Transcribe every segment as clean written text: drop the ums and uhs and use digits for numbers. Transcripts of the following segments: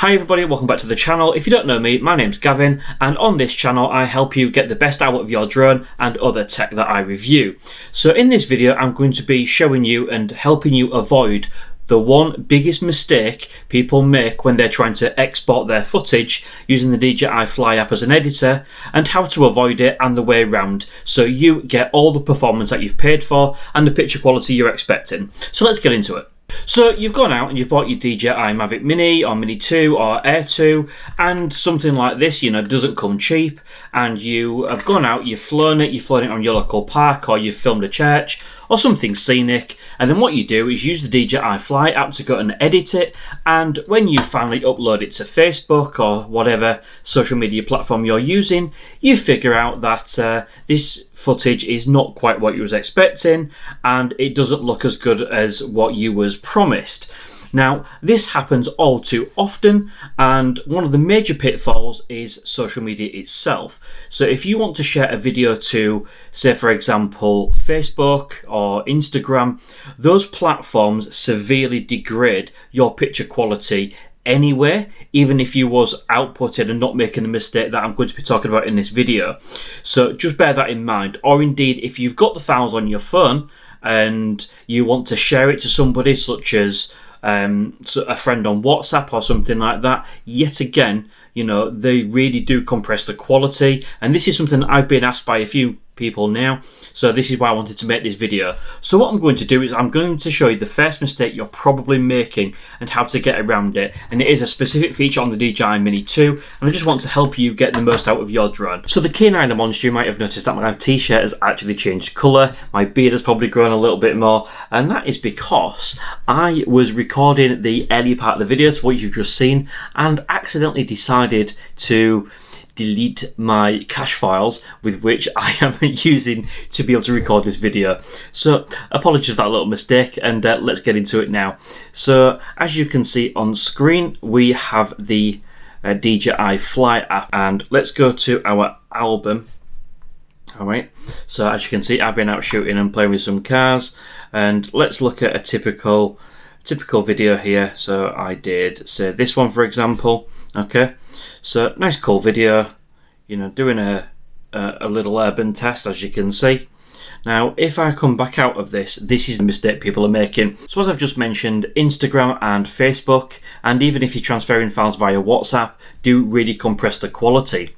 Hi everybody, welcome back to the channel. If you don't know me, my name's Gavin, and on this channel I help you get the best out of your drone and other tech that I review. So in this video I'm going to be showing you and helping you avoid the one biggest mistake people make when they're trying to export their footage using the DJI Fly app as an editor, and how to avoid it and the way around so you get all the performance that you've paid for and the picture quality you're expecting. So let's get into it. So you've gone out and you've bought your DJI Mavic Mini or Mini 2 or Air 2, and something like this, doesn't come cheap, and you have gone out, you've flown it on your local park, or you've filmed a church or something scenic, and then what you do is use the DJI Fly app to go and edit it, and when you finally upload it to Facebook or whatever social media platform you're using, you figure out that this footage is not quite what you was expecting and it doesn't look as good as what you was promised. Now, this happens all too often, and one of the major pitfalls is social media itself. So if you want to share a video to, say for example, Facebook or Instagram, those platforms severely degrade your picture quality anyway, even if you was outputted and not making the mistake that I'm going to be talking about in this video. So just bear that in mind. Or indeed, if you've got the files on your phone and you want to share it to somebody, such as a friend on WhatsApp or something like that, yet again, they really do compress the quality, and this is something that I've been asked by a few people now, so this is why I wanted to make this video. So what I'm going to do is I'm going to show you the first mistake you're probably making and how to get around it, and it is a specific feature on the DJI Mini 2, and I just want to help you get the most out of your drone. So the keen eye monster, you might have noticed that my t-shirt has actually changed colour, my beard has probably grown a little bit more, and that is because I was recording the early part of the video, to what you've just seen, and accidentally decided to delete my cache files with which I am using to be able to record this video. So apologies for that little mistake, and let's get into it now. So as you can see on screen, we have the DJI Fly app, and let's go to our album. Alright, so as you can see, I've been out shooting and playing with some cars, and let's look at a typical video here. So I did, say, this one for example. Okay, so nice cool video, doing a little urban test, as you can see. Now if I come back out of this is the mistake people are making. So as I've just mentioned, Instagram and Facebook, and even if you're transferring files via WhatsApp, do really compress the quality.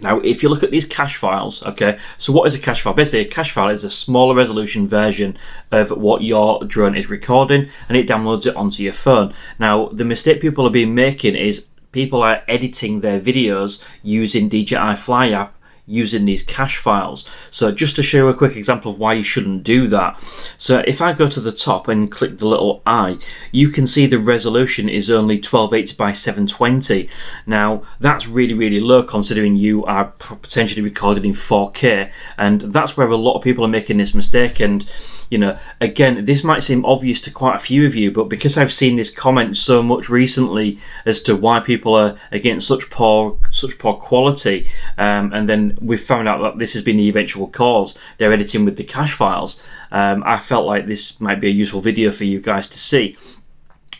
Now if you look at these cache files, okay, so what is a cache file? Basically a cache file is a smaller resolution version of what your drone is recording, and it downloads it onto your phone. Now the mistake people are being making is people are editing their videos using DJI Fly app using these cache files. So just to show a quick example of why you shouldn't do that. So if I go to the top and click the little eye, you can see the resolution is only 1280 by 720. Now that's really low considering you are potentially recorded in 4K, and that's where a lot of people are making this mistake. And again, this might seem obvious to quite a few of you, but because I've seen this comment so much recently as to why people are against such poor quality, and then we've found out that this has been the eventual cause, they're editing with the cache files, I felt like this might be a useful video for you guys to see.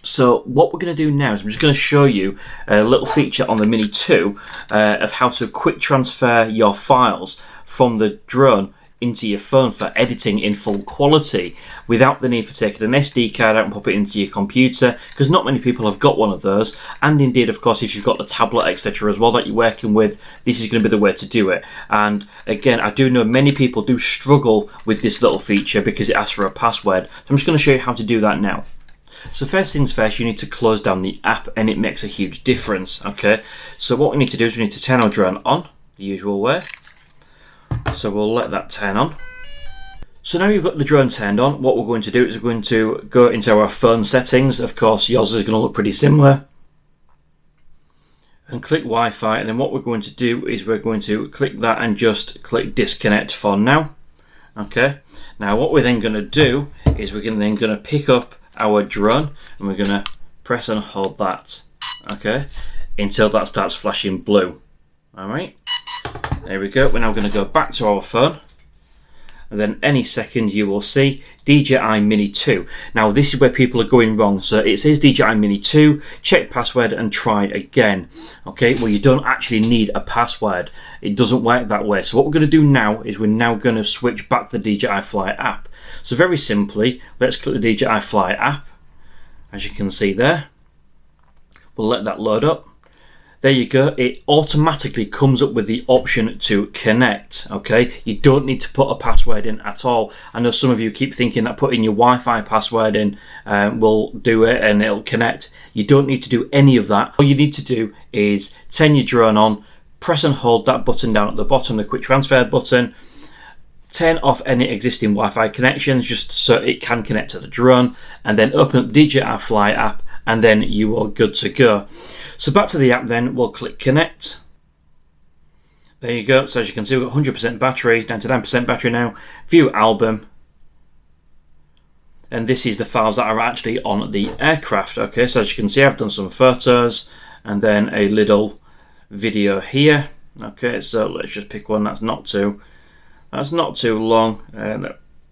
So what we're going to do now is I'm just going to show you a little feature on the Mini 2 of how to quick transfer your files from the drone into your phone for editing in full quality without the need for taking an SD card out and pop it into your computer, because not many people have got one of those. And indeed, of course, if you've got the tablet, etc. as well that you're working with, this is going to be the way to do it. And again, I do know many people do struggle with this little feature because it asks for a password. So I'm just going to show you how to do that now. So first things first, you need to close down the app, and it makes a huge difference. Okay, so what we need to do is we need to turn our drone on the usual way. So we'll let that turn on. So now you've got the drone turned on, what we're going to do is we're going to go into our phone settings. Of course, yours is going to look pretty similar. And click Wi-Fi, and then what we're going to do is we're going to click that and just click disconnect for now. Okay, now what we're then going to do is we're then going to pick up our drone, and we're going to press and hold that, okay, until that starts flashing blue. Alright, there we go. We're now going to go back to our phone, and then any second you will see DJI Mini 2. Now this is where people are going wrong. So it says DJI Mini 2, check password and try again. Okay, well, you don't actually need a password. It doesn't work that way. So what we're going to do now is we're now going to switch back to the DJI Fly app. So very simply, let's click the DJI Fly app. As you can see there, we'll let that load up. There you go. It automatically comes up with the option to connect. Okay, you don't need to put a password in at all. I know some of you keep thinking that putting your Wi-Fi password in will do it and it'll connect. You don't need to do any of that. All you need to do is turn your drone on, press and hold that button down at the bottom, the quick transfer button. Turn off any existing Wi-Fi connections just so it can connect to the drone, and then open up the DJI Fly app, and then you are good to go. So back to the app then, we'll click connect. There you go. So as you can see, we've got 100% battery, 99% battery now. View album. And this is the files that are actually on the aircraft. Okay, so as you can see, I've done some photos and then a little video here. Okay, so let's just pick one that's not too long.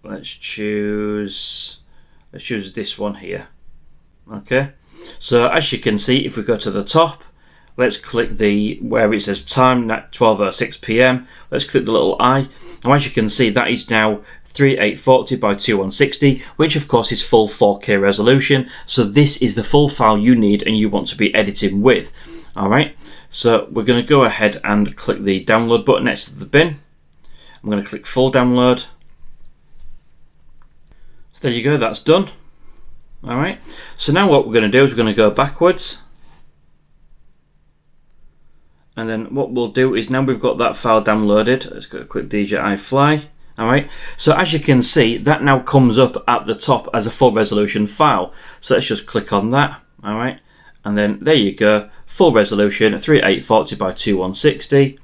Let's choose this one here. Okay, so as you can see, if we go to the top, let's click where it says time, 12:06 p.m. Let's click the little eye. Now as you can see, that is now 3840 by 2160, which of course is full 4K resolution. So this is the full file you need and you want to be editing with. Alright, so we're going to go ahead and click the download button next to the bin. I'm going to click full download. So there you go, that's done. Alright, so now what we're going to do is we're going to go backwards. And then what we'll do is, now we've got that file downloaded, let's go click DJI Fly. Alright, so as you can see, that now comes up at the top as a full resolution file. So let's just click on that. Alright, and then there you go, full resolution 3840 by 2160.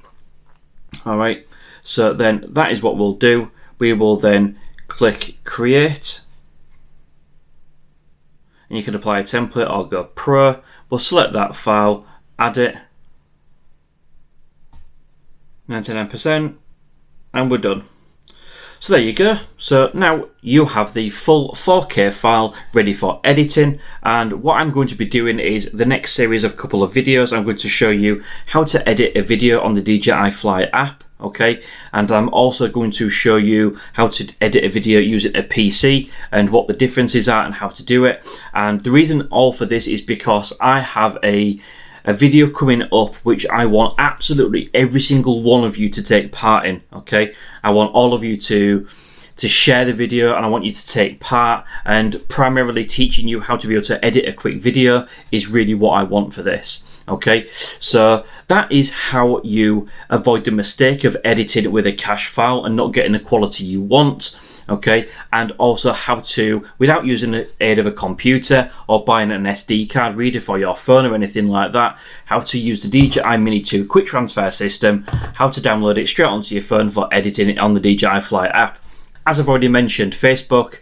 Alright, so then that is what we'll do. We will then click create. And you can apply a template or go pro. We'll select that file, add it, 99%, and we're done. So there you go. So now you have the full 4K file ready for editing, and what I'm going to be doing is the next series of couple of videos I'm going to show you how to edit a video on the DJI Fly app. Okay, and I'm also going to show you how to edit a video using a PC and what the differences are and how to do it. And the reason all for this is because I have a video coming up which I want absolutely every single one of you to take part in. Okay, I want all of you to share the video, and I want you to take part, and primarily teaching you how to be able to edit a quick video is really what I want for this. Okay, so that is how you avoid the mistake of editing with a cache file and not getting the quality you want. Okay, and also how to, without using the aid of a computer or buying an SD card reader for your phone or anything like that, how to use the DJI Mini 2 quick transfer system, how to download it straight onto your phone for editing it on the DJI Fly app. As I've already mentioned, Facebook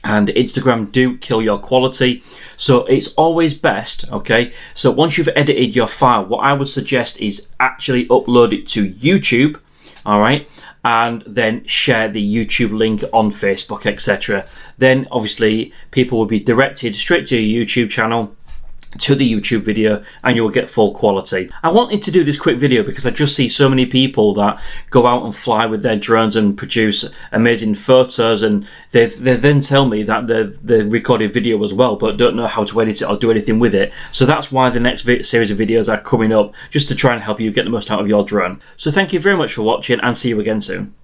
and Instagram do kill your quality, so it's always best, okay, so once you've edited your file, what I would suggest is actually upload it to YouTube, alright, and then share the YouTube link on Facebook, etc. Then obviously people will be directed straight to your YouTube channel, to the YouTube video, and you will get full quality. I wanted to do this quick video because I just see so many people that go out and fly with their drones and produce amazing photos, and they then tell me that they recorded video as well but don't know how to edit it or do anything with it. So that's why the next series of videos are coming up, just to try and help you get the most out of your drone. So thank you very much for watching, and see you again soon.